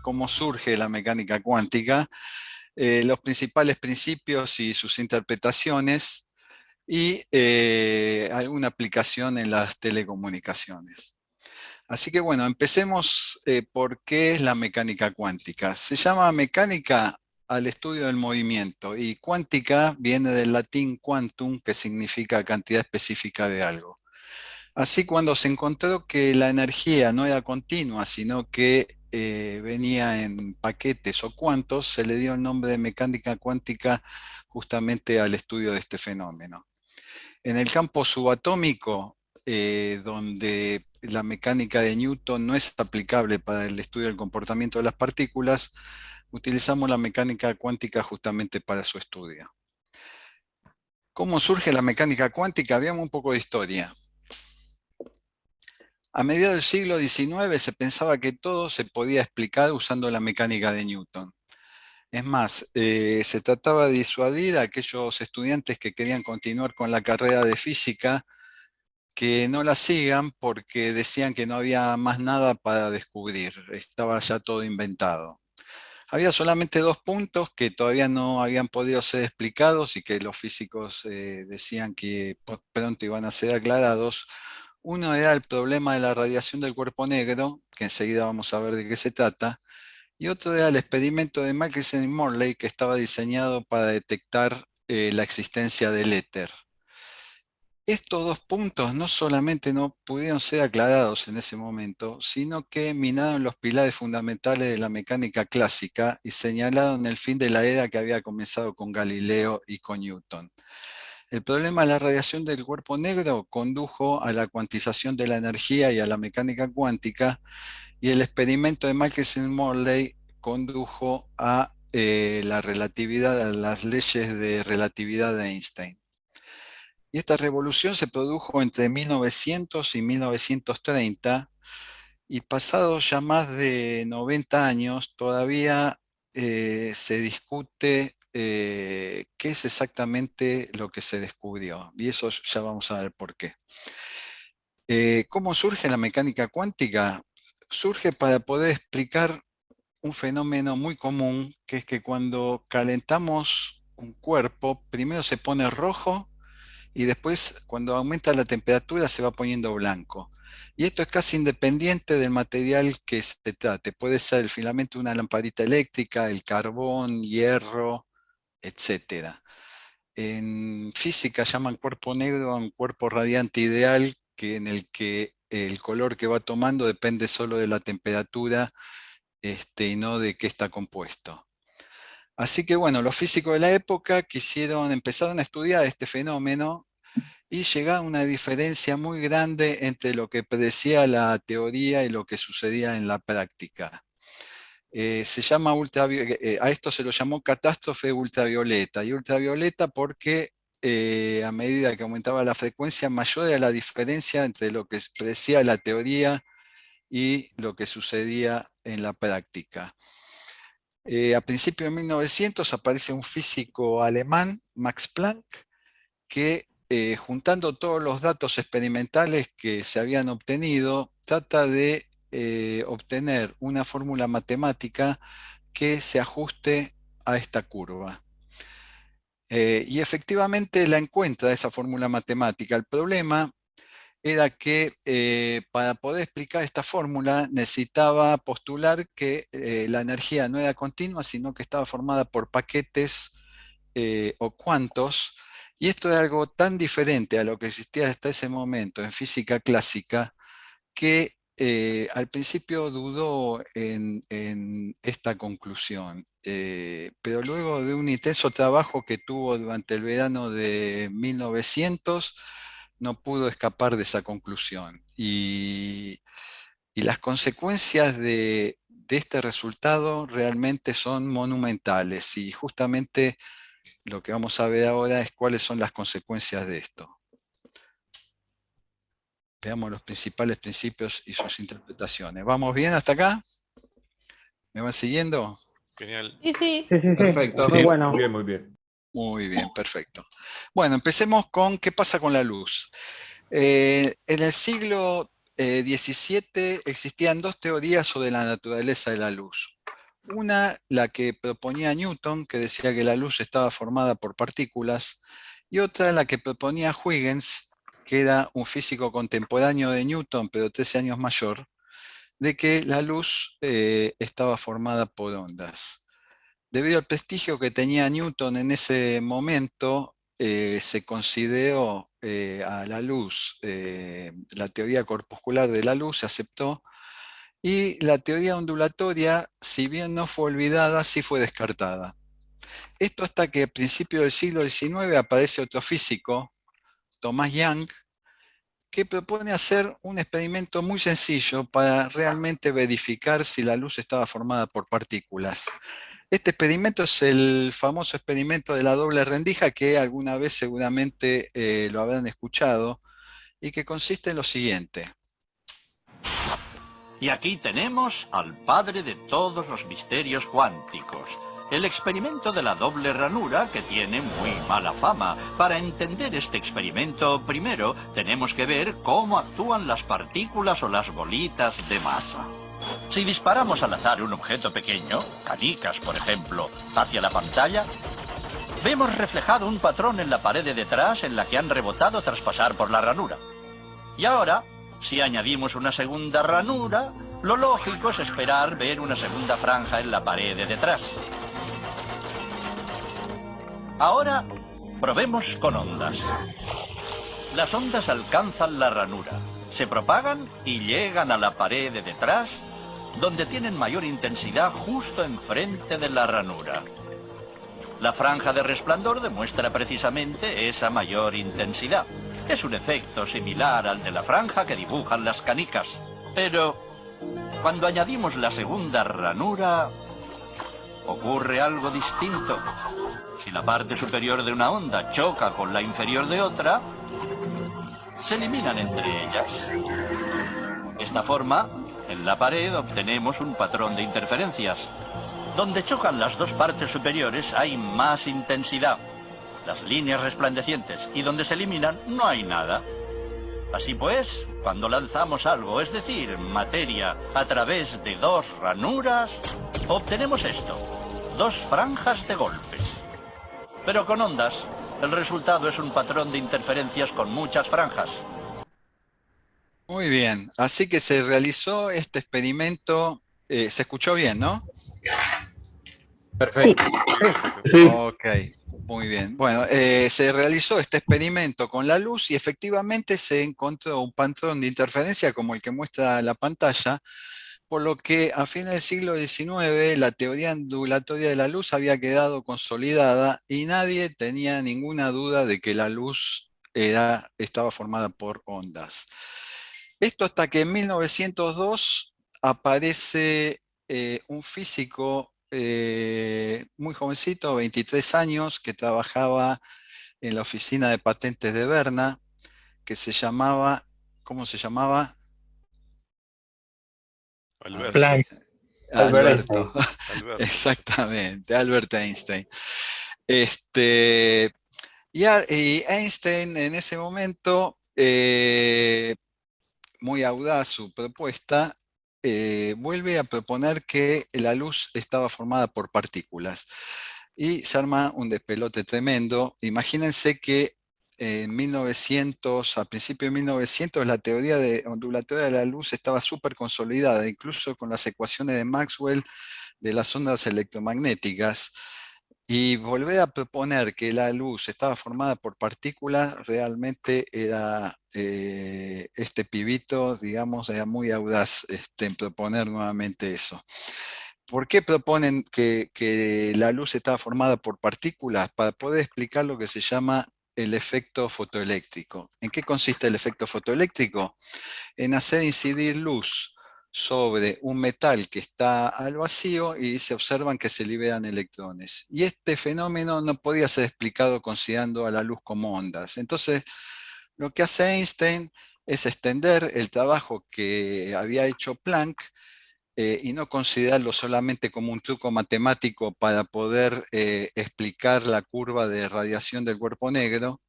cómo surge la mecánica cuántica, los principales principios y sus interpretaciones, y alguna aplicación en las telecomunicaciones. Así que bueno, empecemos por qué es la mecánica cuántica. Se llama mecánica al estudio del movimiento, y cuántica viene del latín quantum, que significa cantidad específica de algo. Así, cuando se encontró que la energía no era continua, sino que venía en paquetes o cuantos, se le dio el nombre de mecánica cuántica justamente al estudio de este fenómeno. En el campo subatómico, donde la mecánica de Newton no es aplicable para el estudio del comportamiento de las partículas, utilizamos la mecánica cuántica justamente para su estudio. ¿Cómo surge la mecánica cuántica? Veamos un poco de historia. A mediados del siglo XIX se pensaba que todo se podía explicar usando la mecánica de Newton. Es más, se trataba de disuadir a aquellos estudiantes que querían continuar con la carrera de física, que no la sigan porque decían que no había más nada para descubrir, estaba ya todo inventado. Había solamente dos puntos que todavía no habían podido ser explicados y que los físicos decían que pronto iban a ser aclarados. Uno era el problema de la radiación del cuerpo negro, que enseguida vamos a ver de qué se trata, y otro era el experimento de Michelson y Morley, que estaba diseñado para detectar la existencia del éter. Estos dos puntos no solamente no pudieron ser aclarados en ese momento, sino que minaron los pilares fundamentales de la mecánica clásica y señalaron el fin de la era que había comenzado con Galileo y con Newton. El problema de la radiación del cuerpo negro condujo a la cuantización de la energía y a la mecánica cuántica, y el experimento de Michelson-Morley condujo a la relatividad, a las leyes de relatividad de Einstein. Y esta revolución se produjo entre 1900 y 1930, y pasados ya más de 90 años, todavía se discute qué es exactamente lo que se descubrió. Y eso ya vamos a ver por qué. ¿Cómo surge la mecánica cuántica? Surge para poder explicar un fenómeno muy común, que es que cuando calentamos un cuerpo, primero se pone rojo y después, cuando aumenta la temperatura, se va poniendo blanco. Y esto es casi independiente del material que se trate. Puede ser el filamento de una lamparita eléctrica, el carbón, hierro, etcétera. En física llaman cuerpo negro a un cuerpo radiante ideal, en el que el color que va tomando depende solo de la temperatura, y no de qué está compuesto. Así que bueno, los físicos de la época empezaron a estudiar este fenómeno, y llega a una diferencia muy grande entre lo que predecía la teoría y lo que sucedía en la práctica. A esto se lo llamó catástrofe ultravioleta, y ultravioleta porque a medida que aumentaba la frecuencia, mayor era la diferencia entre lo que predecía la teoría y lo que sucedía en la práctica. A principios de 1900 aparece un físico alemán, Max Planck, que juntando todos los datos experimentales que se habían obtenido, trata de obtener una fórmula matemática que se ajuste a esta curva. Y efectivamente la encuentra, esa fórmula matemática. El problema era que para poder explicar esta fórmula necesitaba postular que la energía no era continua, sino que estaba formada por paquetes o cuantos, y esto es algo tan diferente a lo que existía hasta ese momento en física clásica, que al principio dudó en esta conclusión. Pero luego de un intenso trabajo que tuvo durante el verano de 1900, no pudo escapar de esa conclusión. Y las consecuencias de este resultado realmente son monumentales, y justamente lo que vamos a ver ahora es cuáles son las consecuencias de esto. Veamos los principales principios y sus interpretaciones. ¿Vamos bien hasta acá? ¿Me van siguiendo? Genial. Sí, sí. Sí, sí, sí. Perfecto. Muy bueno. Muy bien, muy bien. Muy bien, perfecto. Bueno, empecemos con qué pasa con la luz. En el siglo XVII existían dos teorías sobre la naturaleza de la luz. Una, la que proponía Newton, que decía que la luz estaba formada por partículas, y otra, la que proponía Huygens, que era un físico contemporáneo de Newton, pero 13 años mayor, de que la luz estaba formada por ondas. Debido al prestigio que tenía Newton en ese momento, se consideró a la luz, la teoría corpuscular de la luz se aceptó, y la teoría ondulatoria, si bien no fue olvidada, sí fue descartada. Esto hasta que a principios del siglo XIX aparece otro físico, Thomas Young, que propone hacer un experimento muy sencillo para realmente verificar si la luz estaba formada por partículas. Este experimento es el famoso experimento de la doble rendija que alguna vez seguramente lo habrán escuchado y que consiste en lo siguiente. Y aquí tenemos al padre de todos los misterios cuánticos, el experimento de la doble ranura, que tiene muy mala fama. Para entender este experimento, primero tenemos que ver cómo actúan las partículas o las bolitas de masa. Si disparamos al azar un objeto pequeño, canicas por ejemplo, hacia la pantalla, vemos reflejado un patrón en la pared de detrás en la que han rebotado tras pasar por la ranura. Y ahora, si añadimos una segunda ranura, lo lógico es esperar ver una segunda franja en la pared de detrás. Ahora, probemos con ondas. Las ondas alcanzan la ranura, se propagan y llegan a la pared de detrás, donde tienen mayor intensidad justo enfrente de la ranura. La franja de resplandor demuestra precisamente esa mayor intensidad. Es un efecto similar al de la franja que dibujan las canicas. Pero cuando añadimos la segunda ranura, ocurre algo distinto. Si la parte superior de una onda choca con la inferior de otra, se eliminan entre ellas. De esta forma, en la pared obtenemos un patrón de interferencias. Donde chocan las dos partes superiores hay más intensidad, las líneas resplandecientes, y donde se eliminan no hay nada. Así pues, cuando lanzamos algo, es decir, materia, a través de dos ranuras, obtenemos esto, dos franjas de golpes. Pero con ondas, el resultado es un patrón de interferencias con muchas franjas. Muy bien, así que se realizó este experimento, se escuchó bien, ¿no? Sí, Perfecto. sí. Ok, muy bien. Bueno, se realizó este experimento con la luz y efectivamente se encontró un patrón de interferencia como el que muestra la pantalla, por lo que a fines del siglo XIX la teoría ondulatoria de la luz había quedado consolidada y nadie tenía ninguna duda de que la luz estaba formada por ondas. Esto hasta que en 1902 aparece un físico muy jovencito, 23 años, que trabajaba en la oficina de patentes de Berna, que se llamaba, ¿cómo se llamaba? A ver Alberto. si, Planck, Albert Alberto, Einstein. Alberto. exactamente, Albert Einstein. Este, y Einstein en ese momento, muy audaz su propuesta, vuelve a proponer que la luz estaba formada por partículas. Y se arma un despelote tremendo. Imagínense que en 1900, a principios de 1900, la teoría ondulatoria de la luz estaba súper consolidada, incluso con las ecuaciones de Maxwell de las ondas electromagnéticas. Y volver a proponer que la luz estaba formada por partículas realmente era, este pibito, digamos, era muy audaz en proponer nuevamente eso. ¿Por qué proponen que la luz estaba formada por partículas? Para poder explicar lo que se llama el efecto fotoeléctrico. ¿En qué consiste el efecto fotoeléctrico? En hacer incidir luz sobre un metal que está al vacío y se observan que se liberan electrones. Y este fenómeno no podía ser explicado considerando a la luz como ondas. Entonces, lo que hace Einstein es extender el trabajo que había hecho Planck y no considerarlo solamente como un truco matemático para poder explicar la curva de radiación del cuerpo negro,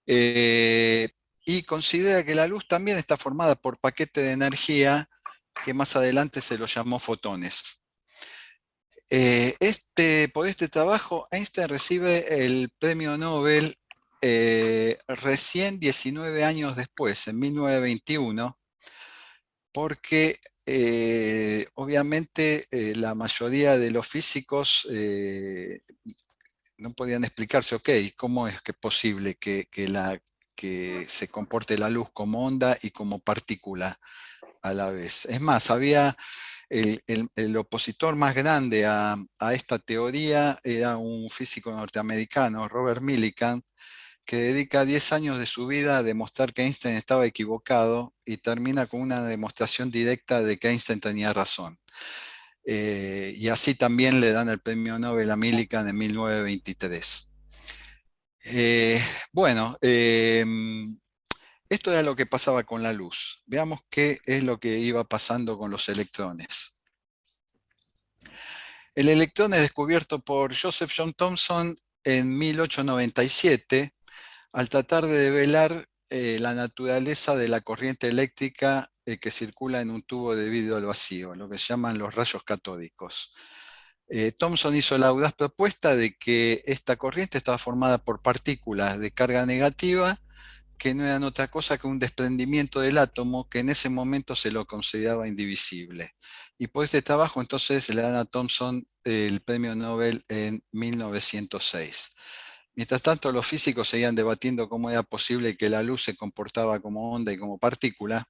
eh, y considera que la luz también está formada por paquetes de energía que más adelante se los llamó fotones. Por este trabajo, Einstein recibe el premio Nobel recién 19 años después, en 1921, porque obviamente la mayoría de los físicos no podían explicarse, ok, ¿cómo es que es posible que se comporte la luz como onda y como partícula a la vez? Es más, había el opositor más grande a esta teoría era un físico norteamericano, Robert Millikan, que dedica 10 años de su vida a demostrar que Einstein estaba equivocado y termina con una demostración directa de que Einstein tenía razón. Y así también le dan el premio Nobel a Millikan en 1923. Eh, bueno, esto era lo que pasaba con la luz. Veamos qué es lo que iba pasando con los electrones. El electrón es descubierto por Joseph John Thomson en 1897 al tratar de develar la naturaleza de la corriente eléctrica que circula en un tubo de vidrio al vacío, lo que se llaman los rayos catódicos. Thomson hizo la audaz propuesta de que esta corriente estaba formada por partículas de carga negativa que no eran otra cosa que un desprendimiento del átomo que en ese momento se lo consideraba indivisible. Y por este trabajo entonces le dan a Thomson el premio Nobel en 1906. Mientras tanto, los físicos seguían debatiendo cómo era posible que la luz se comportaba como onda y como partícula.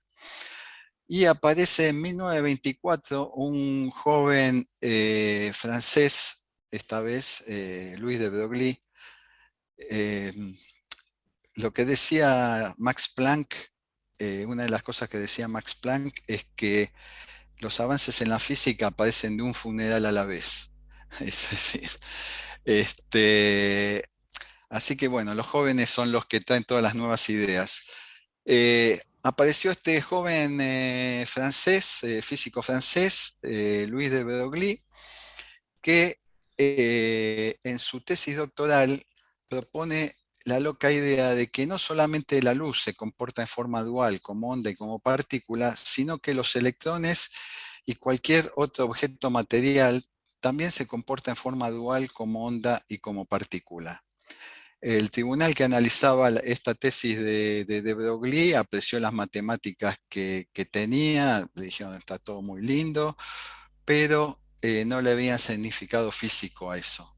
Y aparece en 1924 un joven francés, esta vez Louis de Broglie. eh, lo que decía Max Planck, una de las cosas que decía Max Planck es que los avances en la física aparecen de un funeral a la vez. Es decir, este, así que bueno, los jóvenes son los que traen todas las nuevas ideas. Apareció este joven francés, físico francés, Louis de Broglie, que en su tesis doctoral propone la loca idea de que no solamente la luz se comporta en forma dual como onda y como partícula, sino que los electrones y cualquier otro objeto material también se comporta en forma dual como onda y como partícula. El tribunal que analizaba esta tesis de Broglie apreció las matemáticas que tenía, le dijeron está todo muy lindo, pero no le habían significado físico a eso.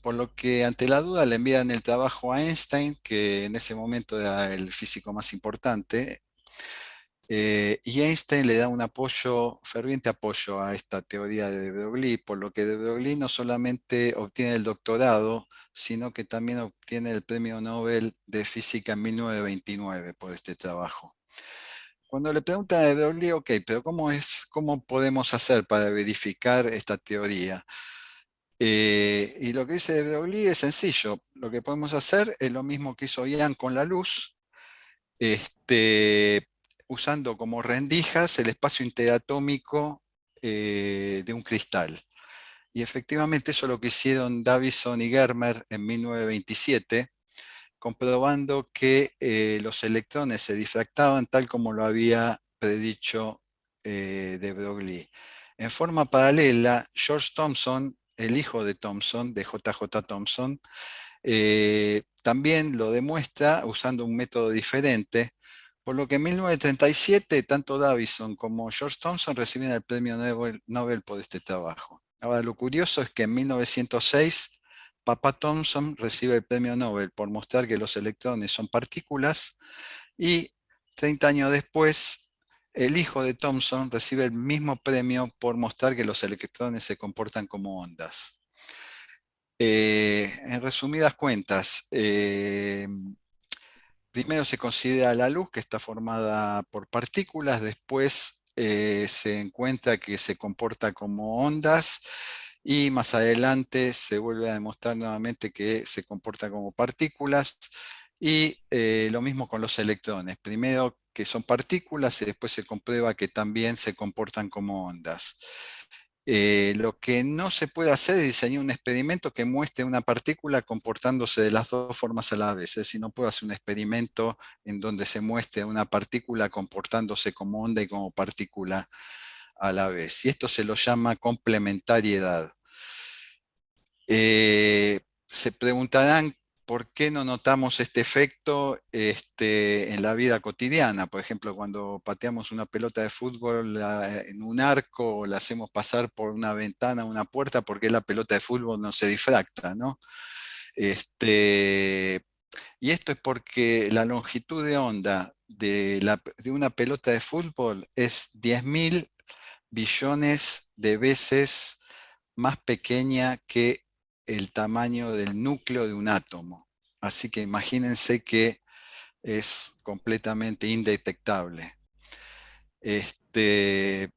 Por lo que ante la duda le envían el trabajo a Einstein, que en ese momento era el físico más importante, y Einstein le da un apoyo, ferviente apoyo a esta teoría de Broglie, por lo que de Broglie no solamente obtiene el doctorado, sino que también obtiene el premio Nobel de Física en 1929 por este trabajo. Cuando le preguntan a de Broglie, ok, pero cómo podemos hacer para verificar esta teoría? Y lo que dice de Broglie es sencillo. Lo que podemos hacer es lo mismo que hizo Ian con la luz, este, usando como rendijas el espacio interatómico de un cristal. Y efectivamente eso es lo que hicieron Davison y Germer en 1927, comprobando que los electrones se difractaban tal como lo había predicho de Broglie. En forma paralela, George Thomson, el hijo de Thomson, de J. J. Thomson, también lo demuestra usando un método diferente, por lo que en 1937 tanto Davison como George Thomson reciben el premio Nobel por este trabajo. Ahora, lo curioso es que en 1906 Papa Thomson recibe el premio Nobel por mostrar que los electrones son partículas y 30 años después el hijo de Thomson recibe el mismo premio por mostrar que los electrones se comportan como ondas. En resumidas cuentas, primero se considera la luz que está formada por partículas, después se encuentra que se comporta como ondas y más adelante se vuelve a demostrar nuevamente que se comporta como partículas y lo mismo con los electrones. Primero que son partículas y después se comprueba que también se comportan como ondas. Lo que no se puede hacer es diseñar un experimento que muestre una partícula comportándose de las dos formas a la vez. Es decir, no puedo hacer un experimento en donde se muestre una partícula comportándose como onda y como partícula a la vez. Y esto se lo llama complementariedad. Eh, Se preguntarán por qué no notamos este efecto en la vida cotidiana. Por ejemplo, cuando pateamos una pelota de fútbol en un arco o la hacemos pasar por una ventana, una puerta, porque la pelota de fútbol no se difracta, ¿no? Este, y esto es porque la longitud de onda de una pelota de fútbol es 10.000 billones de veces más pequeña que el tamaño del núcleo de un átomo. Así que imagínense que es completamente indetectable. Este,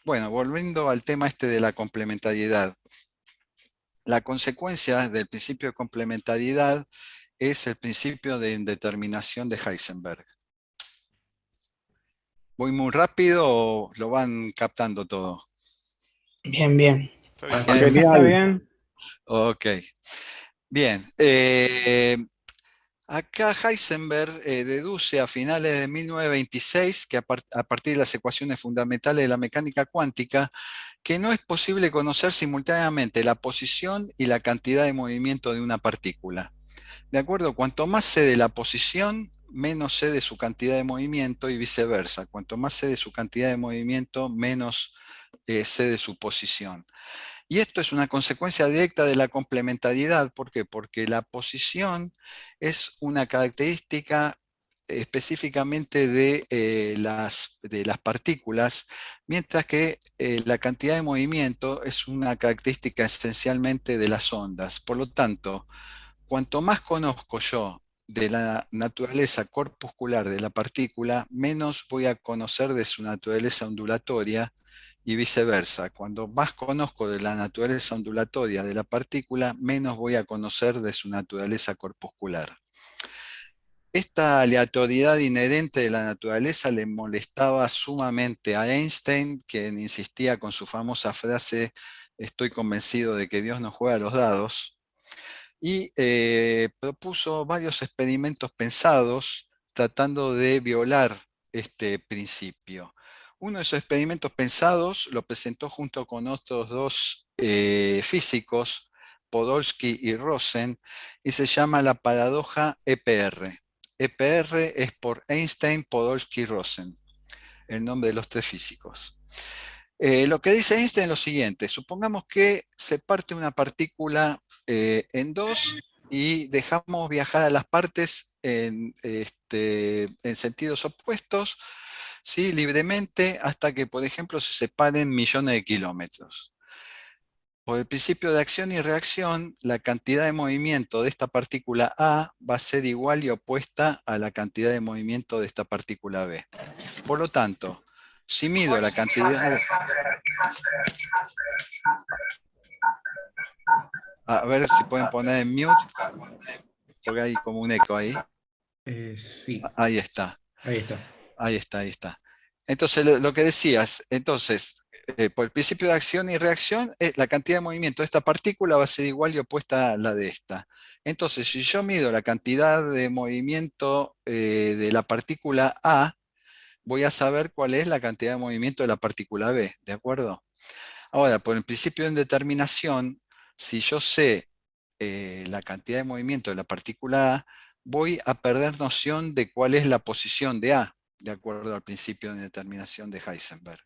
bueno, volviendo al tema este de la complementariedad. La consecuencia del principio de complementariedad es el principio de indeterminación de Heisenberg. ¿Voy muy rápido o lo van captando todo? Bien, bien. Está bien. Hasta acá está Genial. bien. Ok, bien. Acá Heisenberg deduce a finales de 1926 que a partir de las ecuaciones fundamentales de la mecánica cuántica, que no es posible conocer simultáneamente la posición y la cantidad de movimiento de una partícula. ¿De acuerdo? Cuanto más sé de la posición, menos sé de su cantidad de movimiento y viceversa. Cuanto más sé de su cantidad de movimiento, menos sé de su posición. Y esto es una consecuencia directa de la complementariedad. ¿Por qué? Porque la posición es una característica específicamente de las partículas, mientras que la cantidad de movimiento es una característica esencialmente de las ondas. Por lo tanto, cuanto más conozco yo de la naturaleza corpuscular de la partícula, menos voy a conocer de su naturaleza ondulatoria y viceversa. Cuando más conozco de la naturaleza ondulatoria de la partícula, menos voy a conocer de su naturaleza corpuscular. Esta aleatoriedad inherente de la naturaleza le molestaba sumamente a Einstein, quien insistía con su famosa frase: estoy convencido de que Dios no juega a los dados, y propuso varios experimentos pensados tratando de violar este principio. Uno de esos experimentos pensados lo presentó junto con otros dos físicos, Podolsky y Rosen, y se llama la paradoja EPR. EPR es por Einstein, Podolsky y Rosen, el nombre de los tres físicos. Lo que dice Einstein es lo siguiente: supongamos que se parte una partícula en dos y dejamos viajar a las partes en sentidos opuestos, ¿sí? Libremente, hasta que, por ejemplo, se separen millones de kilómetros. Por el principio de acción y reacción, la cantidad de movimiento de esta partícula A va a ser igual y opuesta a la cantidad de movimiento de esta partícula B. Por lo tanto, si mido la cantidad... A ver si pueden poner en mute, porque hay como un eco ahí. Sí, Ahí está, ahí está. ahí está, ahí está. Entonces, lo que decías, entonces, por el principio de acción y reacción, la cantidad de movimiento de esta partícula va a ser igual y opuesta a la de esta. Entonces, si yo mido la cantidad de movimiento de la partícula A, voy a saber cuál es la cantidad de movimiento de la partícula B, ¿de acuerdo? Ahora, por el principio de indeterminación, si yo sé la cantidad de movimiento de la partícula A, voy a perder noción de cuál es la posición de A, de acuerdo al principio de indeterminación de Heisenberg.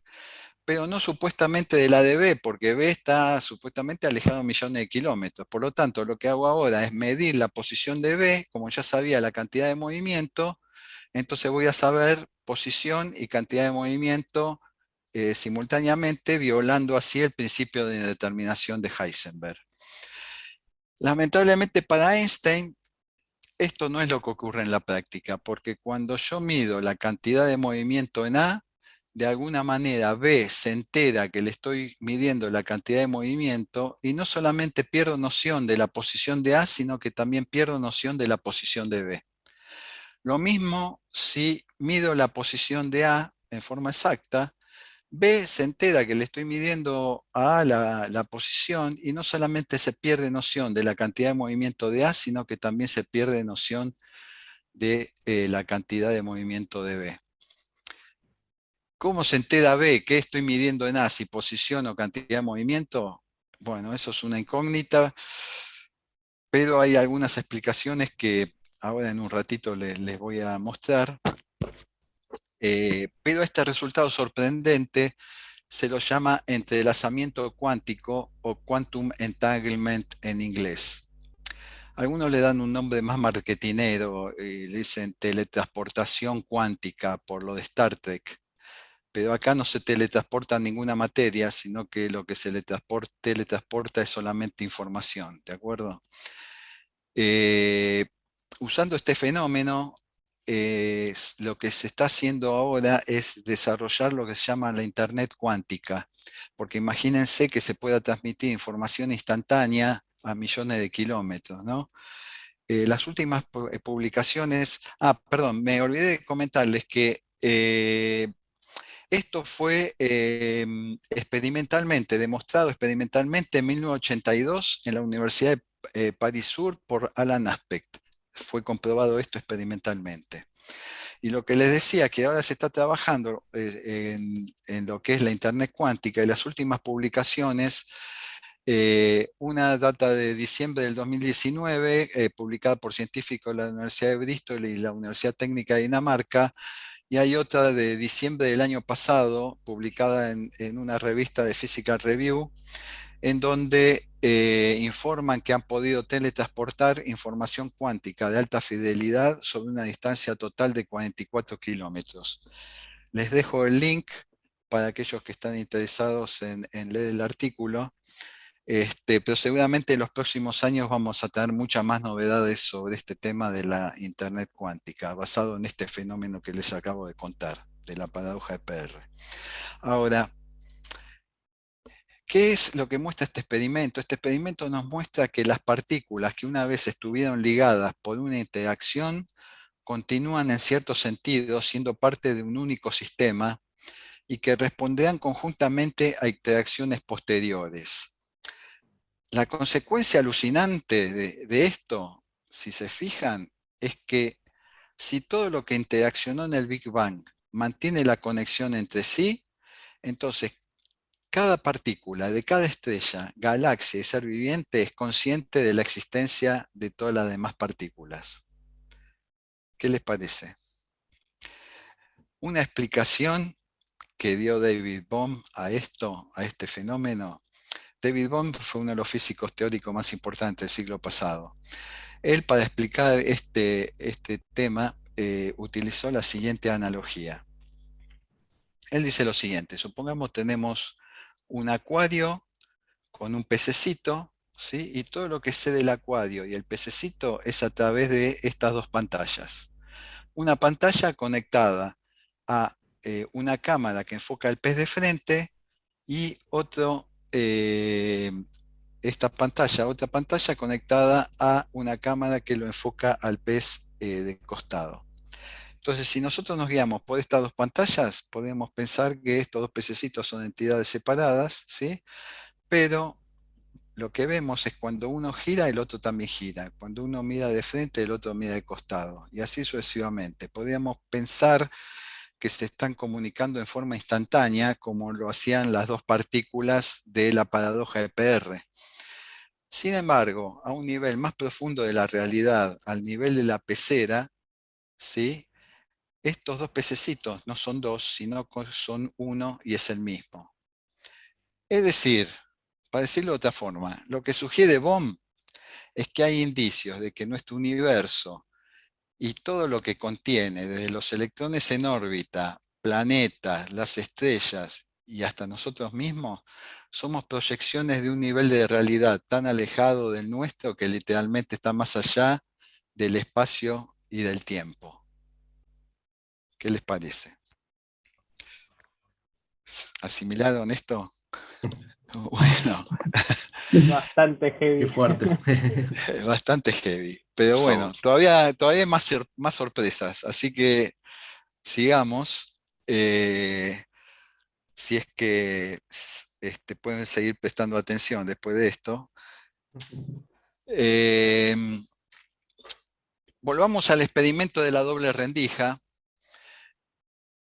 Pero no supuestamente de la de B, porque B está supuestamente alejado millones de kilómetros. Por lo tanto, lo que hago ahora es medir la posición de B, como ya sabía la cantidad de movimiento, entonces voy a saber posición y cantidad de movimiento simultáneamente, violando así el principio de indeterminación de Heisenberg. Lamentablemente para Einstein, esto no es lo que ocurre en la práctica, porque cuando yo mido la cantidad de movimiento en A, de alguna manera B se entera que le estoy midiendo la cantidad de movimiento y no solamente pierdo noción de la posición de A, sino que también pierdo noción de la posición de B. Lo mismo si mido la posición de A en forma exacta, B se entera que le estoy midiendo a A la posición y no solamente se pierde noción de la cantidad de movimiento de A, sino que también se pierde noción de la cantidad de movimiento de B. ¿Cómo se entera B qué estoy midiendo en A, si posición o cantidad de movimiento? Bueno, eso es una incógnita, pero hay algunas explicaciones que ahora en un ratito les voy a mostrar. Pero este resultado sorprendente se lo llama entrelazamiento cuántico o quantum entanglement en inglés. Algunos le dan un nombre más marketinero y le dicen teletransportación cuántica por lo de Star Trek. Pero acá no se teletransporta ninguna materia, sino que lo que se teletransporta es solamente información, ¿de acuerdo? Eh, Usando este fenómeno, lo que se está haciendo ahora es desarrollar lo que se llama la Internet cuántica, porque imagínense que se pueda transmitir información instantánea a millones de kilómetros, ¿no? Las últimas publicaciones, perdón, me olvidé de comentarles que esto fue demostrado experimentalmente en 1982 en la Universidad de París Sur por Alan Aspect. Fue comprobado esto experimentalmente. Y lo que les decía, que ahora se está trabajando en lo que es la Internet cuántica y las últimas publicaciones, una data de diciembre del 2019, publicada por científicos de la Universidad de Bristol y la Universidad Técnica de Dinamarca, y hay otra de diciembre del año pasado, publicada en una revista de Physical Review, en donde informan que han podido teletransportar información cuántica de alta fidelidad sobre una distancia total de 44 kilómetros. Les dejo el link para aquellos que están interesados en leer el artículo. Pero seguramente en los próximos años vamos a tener muchas más novedades sobre este tema de la Internet cuántica, basado en este fenómeno que les acabo de contar, de la paradoja de PR. Ahora, ¿qué es lo que muestra este experimento? Este experimento nos muestra que las partículas que una vez estuvieron ligadas por una interacción continúan en cierto sentido siendo parte de un único sistema y que responderán conjuntamente a interacciones posteriores. La consecuencia alucinante de esto, si se fijan, es que si todo lo que interaccionó en el Big Bang mantiene la conexión entre sí, entonces cada partícula de cada estrella, galaxia y ser viviente es consciente de la existencia de todas las demás partículas. ¿Qué les parece? Una explicación que dio David Bohm a esto, a este fenómeno. David Bohm fue uno de los físicos teóricos más importantes del siglo pasado. Él, para explicar este tema, utilizó la siguiente analogía. Él dice lo siguiente: supongamos tenemos un acuario con un pececito, ¿sí? Y todo lo que sé del acuario y el pececito es a través de estas dos pantallas. Una pantalla conectada a una cámara que enfoca el pez de frente y otra pantalla conectada a una cámara que lo enfoca al pez de costado. Entonces, si nosotros nos guiamos por estas dos pantallas, podemos pensar que estos dos pececitos son entidades separadas, ¿sí? Pero lo que vemos es cuando uno gira, el otro también gira. Cuando uno mira de frente, el otro mira de costado. Y así sucesivamente. Podríamos pensar que se están comunicando en forma instantánea, como lo hacían las dos partículas de la paradoja de PR. Sin embargo, a un nivel más profundo de la realidad, al nivel de la pecera, ¿sí? Estos dos pececitos no son dos, sino que son uno y es el mismo. Es decir, para decirlo de otra forma, lo que sugiere Bohm es que hay indicios de que nuestro universo y todo lo que contiene, desde los electrones en órbita, planetas, las estrellas y hasta nosotros mismos, somos proyecciones de un nivel de realidad tan alejado del nuestro que literalmente está más allá del espacio y del tiempo. ¿Qué les parece? ¿Asimilaron esto? Bueno, Bastante heavy. Qué fuerte. bastante heavy. Pero bueno, So, todavía hay más sorpresas, así que sigamos. Si es que pueden seguir prestando atención después de esto. Eh, Volvamos al experimento de la doble rendija,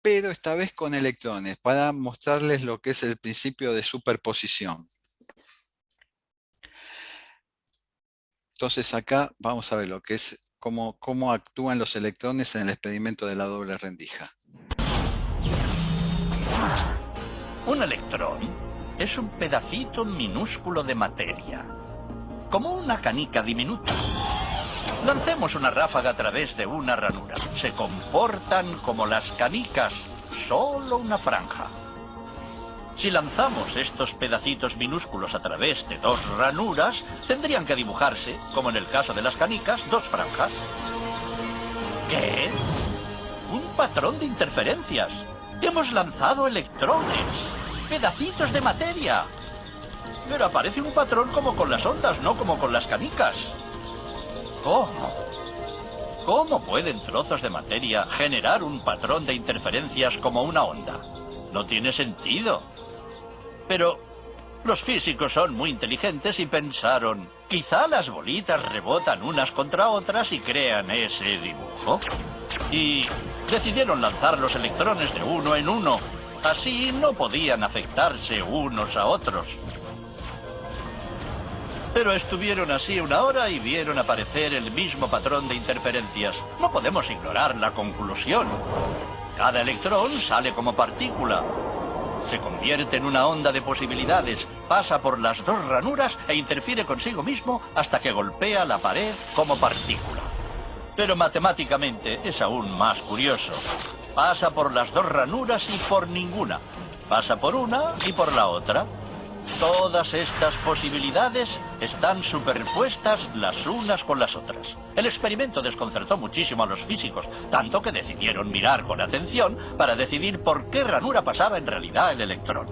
pero esta vez con electrones, para mostrarles lo que es el principio de superposición. Entonces acá vamos a ver lo que es, cómo actúan los electrones en el experimento de la doble rendija. Un electrón es un pedacito minúsculo de materia, como una canica diminuta. Lancemos una ráfaga a través de una ranura. Se comportan como las canicas, solo una franja. Si lanzamos estos pedacitos minúsculos a través de dos ranuras, tendrían que dibujarse, como en el caso de las canicas, dos franjas. ¿Qué? Un patrón de interferencias. Hemos lanzado electrones, pedacitos de materia. Pero aparece un patrón como con las ondas, no como con las canicas. ¿Cómo? ¿Cómo pueden trozos de materia generar un patrón de interferencias como una onda? No tiene sentido. Pero los físicos son muy inteligentes y pensaron, quizá las bolitas rebotan unas contra otras y crean ese dibujo. Y decidieron lanzar los electrones de uno en uno. Así no podían afectarse unos a otros. Pero estuvieron así una hora y vieron aparecer el mismo patrón de interferencias. No podemos ignorar la conclusión. Cada electrón sale como partícula. Se convierte en una onda de posibilidades, pasa por las dos ranuras e interfiere consigo mismo hasta que golpea la pared como partícula. Pero matemáticamente es aún más curioso. Pasa por las dos ranuras y por ninguna. Pasa por una y por la otra. Todas estas posibilidades están superpuestas las unas con las otras. El experimento desconcertó muchísimo a los físicos, tanto que decidieron mirar con atención para decidir por qué ranura pasaba en realidad el electrón.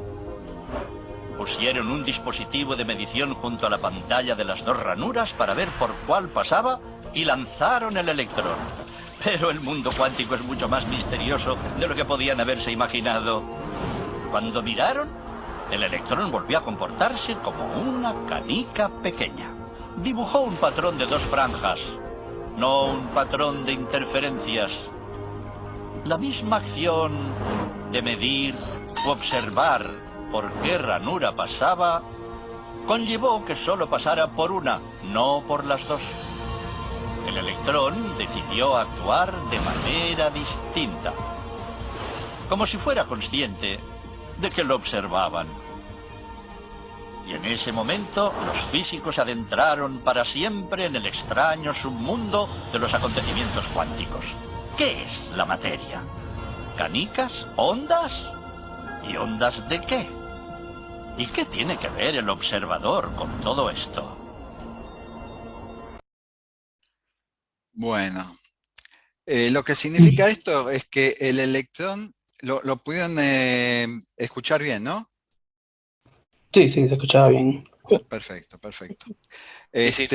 Pusieron un dispositivo de medición junto a la pantalla de las dos ranuras para ver por cuál pasaba y lanzaron el electrón. Pero el mundo cuántico es mucho más misterioso de lo que podían haberse imaginado. Cuando miraron, el electrón volvió a comportarse como una canica pequeña. Dibujó un patrón de dos franjas, no un patrón de interferencias. La misma acción de medir u observar por qué ranura pasaba conllevó que solo pasara por una, no por las dos. El electrón decidió actuar de manera distinta, como si fuera consciente de que lo observaban. Y en ese momento los físicos se adentraron para siempre en el extraño submundo de los acontecimientos cuánticos. ¿Qué es la materia? ¿Canicas? ¿Ondas? ¿Y ondas de qué? ¿Y qué tiene que ver el observador con todo esto? Bueno, lo que significa esto es que el electrón, lo pudieron escuchar bien, ¿no? Sí, sí, se escuchaba bien. Sí. Perfecto, perfecto. Sí.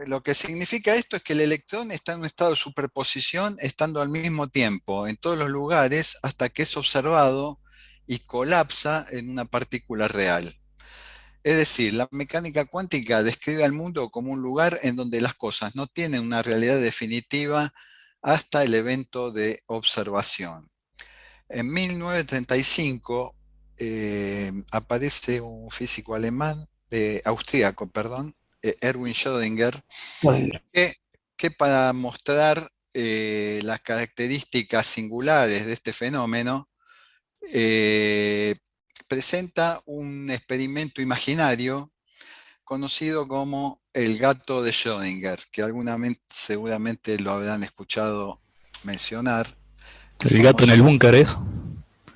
Lo que significa esto es que el electrón está en un estado de superposición estando al mismo tiempo en todos los lugares hasta que es observado y colapsa en una partícula real. Es decir, la mecánica cuántica describe al mundo como un lugar en donde las cosas no tienen una realidad definitiva hasta el evento de observación. En 1935 aparece un físico alemán, austríaco, perdón, Erwin Schrödinger, Bueno, que para mostrar las características singulares de este fenómeno, presenta un experimento imaginario conocido como el gato de Schrödinger, que seguramente lo habrán escuchado mencionar. El gato en el búnker es.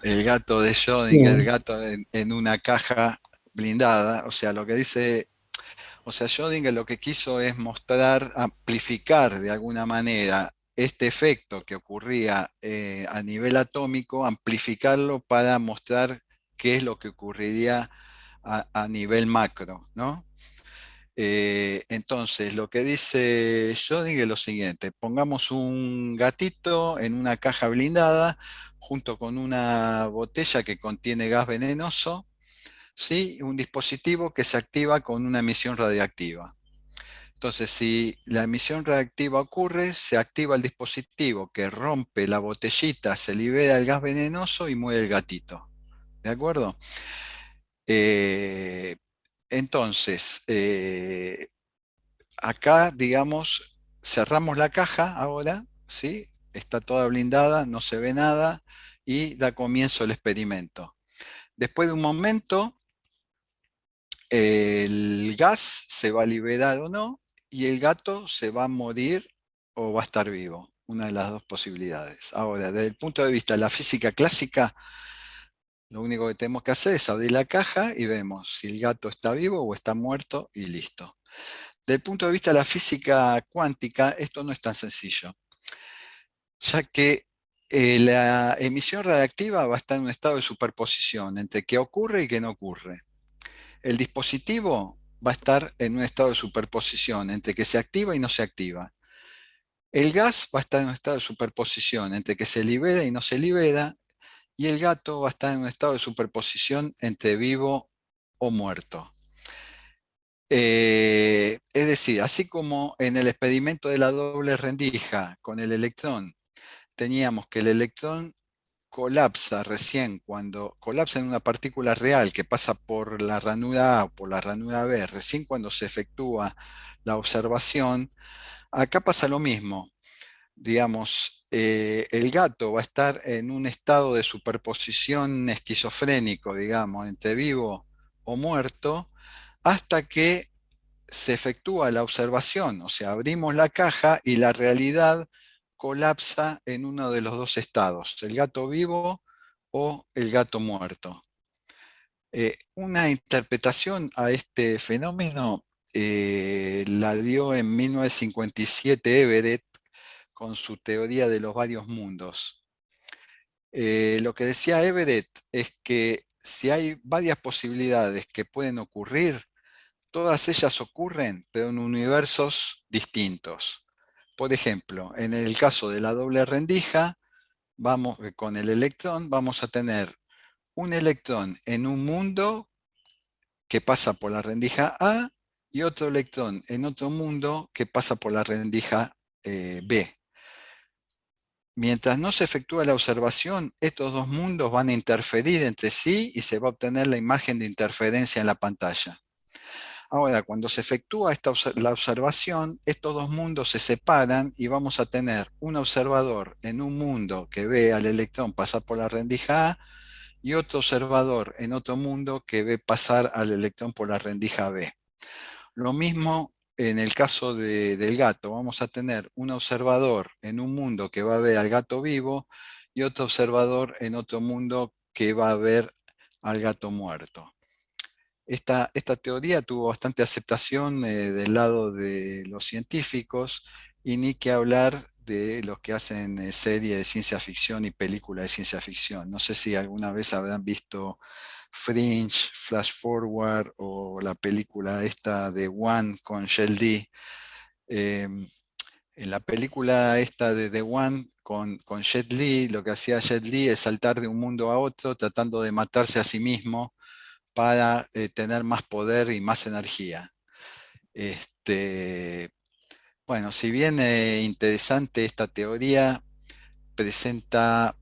El gato de Schrödinger, Sí. el gato en una caja blindada, o sea, lo que dice, o sea, Schrödinger lo que quiso es mostrar, amplificar de alguna manera este efecto que ocurría a nivel atómico, amplificarlo para mostrar qué es lo que ocurriría a nivel macro, ¿no? Entonces, lo que dice Schrödinger es lo siguiente: pongamos un gatito en una caja blindada junto con una botella que contiene gas venenoso, ¿sí? Un dispositivo que se activa con una emisión radiactiva. Entonces, si la emisión radiactiva ocurre, se activa el dispositivo que rompe la botellita, se libera el gas venenoso y muere el gatito. ¿De acuerdo? Entonces, acá, digamos, cerramos la caja ahora, ¿sí? Está toda blindada, no se ve nada y da comienzo el experimento. Después de un momento, el gas se va a liberar o no y el gato se va a morir o va a estar vivo. Una de las dos posibilidades. Ahora, desde el punto de vista de la física clásica, lo único que tenemos que hacer es abrir la caja y vemos si el gato está vivo o está muerto y listo. Desde el punto de vista de la física cuántica, esto no es tan sencillo, ya que la emisión radiactiva va a estar en un estado de superposición entre qué ocurre y qué no ocurre. El dispositivo va a estar en un estado de superposición entre que se activa y no se activa. El gas va a estar en un estado de superposición entre que se libera y no se libera, y el gato va a estar en un estado de superposición entre vivo o muerto. Es decir, así como en el experimento de la doble rendija con el electrón, teníamos que el electrón colapsa recién cuando colapsa en una partícula real que pasa por la ranura A o por la ranura B, recién cuando se efectúa la observación, acá pasa lo mismo. Digamos, el gato va a estar en un estado de superposición esquizofrénico, digamos, entre vivo o muerto, hasta que se efectúa la observación, o sea, abrimos la caja y la realidad colapsa en uno de los dos estados, el gato vivo o el gato muerto. Una interpretación a este fenómeno la dio en 1957 Everett con su teoría de los varios mundos. Lo que decía Everett es que si hay varias posibilidades que pueden ocurrir, todas ellas ocurren, pero en universos distintos. Por ejemplo, en el caso de la doble rendija, con el electrón vamos a tener un electrón en un mundo que pasa por la rendija A y otro electrón en otro mundo que pasa por la rendija B. Mientras no se efectúa la observación, estos dos mundos van a interferir entre sí y se va a obtener la imagen de interferencia en la pantalla. Ahora, cuando se efectúa la observación, estos dos mundos se separan y vamos a tener un observador en un mundo que ve al electrón pasar por la rendija A y otro observador en otro mundo que ve pasar al electrón por la rendija B. Lo mismo en el caso del gato. Vamos a tener un observador en un mundo que va a ver al gato vivo y otro observador en otro mundo que va a ver al gato muerto. Esta teoría tuvo bastante aceptación del lado de los científicos y ni que hablar de los que hacen series de ciencia ficción y películas de ciencia ficción. No sé si alguna vez habrán visto Fringe, Flash Forward o la película esta de One con Sheldon. En la película esta de The One con Jet Li, lo que hacía Jet Li es saltar de un mundo a otro tratando de matarse a sí mismo para tener más poder y más energía. Este, bueno, si bien interesante esta teoría, presenta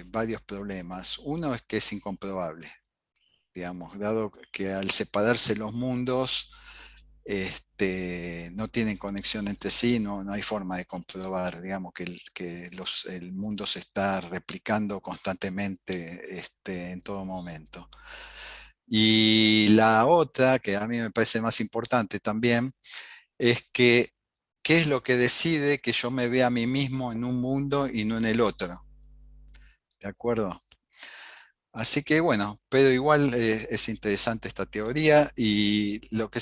varios problemas. Uno es que es incomprobable, digamos, dado que al separarse los mundos, no tienen conexión entre sí, no hay forma de comprobar, digamos, el mundo se está replicando constantemente en todo momento. Y la otra, que a mí me parece más importante también, es que ¿qué es lo que decide que yo me vea a mí mismo en un mundo y no en el otro? ¿De acuerdo? Así que bueno, pero igual es interesante esta teoría y lo que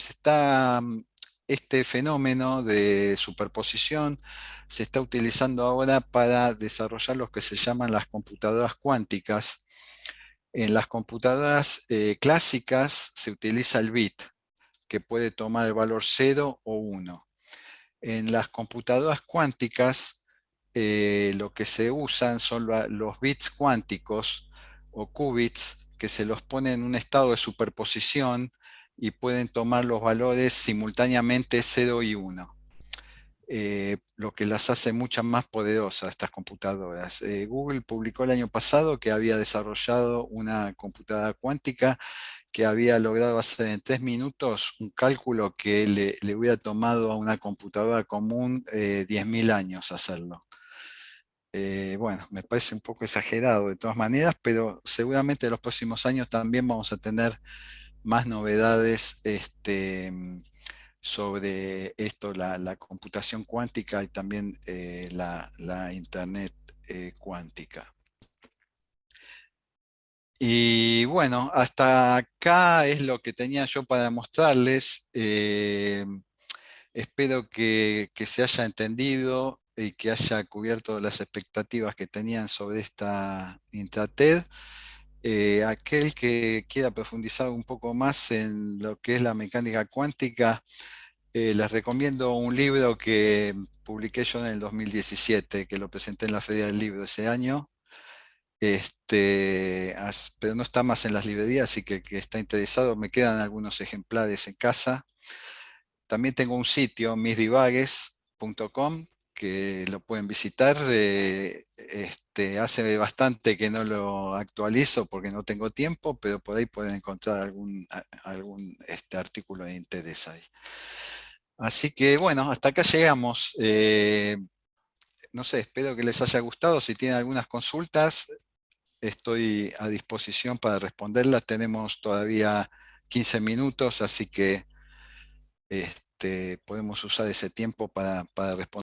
este fenómeno de superposición se está utilizando ahora para desarrollar lo que se llaman las computadoras cuánticas. En las computadoras clásicas se utiliza el bit, que puede tomar el valor 0 o 1. En las computadoras cuánticas lo que se usan son los bits cuánticos o qubits que se los pone en un estado de superposición y pueden tomar los valores simultáneamente 0 y 1. lo que las hace mucho más poderosas estas computadoras. Google publicó el año pasado que había desarrollado una computadora cuántica que había logrado hacer en 3 minutos un cálculo que le hubiera tomado a una computadora común 10.000 años hacerlo. Bueno, me parece un poco exagerado de todas maneras, pero seguramente en los próximos años también vamos a tener más novedades sobre esto, la computación cuántica y también la Internet cuántica. Y bueno, hasta acá es lo que tenía yo para mostrarles. Espero que se haya entendido y que haya cubierto las expectativas que tenían sobre esta Intrated. Aquel que quiera profundizar un poco más en lo que es la mecánica cuántica, les recomiendo un libro que publiqué yo en el 2017, que lo presenté en la Feria del Libro ese año. Pero no está más en las librerías, así que el que está interesado, me quedan algunos ejemplares en casa. También tengo un sitio, misdivagues.com, que lo pueden visitar. Hace bastante que no lo actualizo porque no tengo tiempo, pero por ahí pueden encontrar algún artículo de interés ahí. Así que bueno, hasta acá llegamos. No sé, espero que les haya gustado. Si tienen algunas consultas, estoy a disposición para responderlas. Tenemos todavía 15 minutos, así que podemos usar ese tiempo para responder.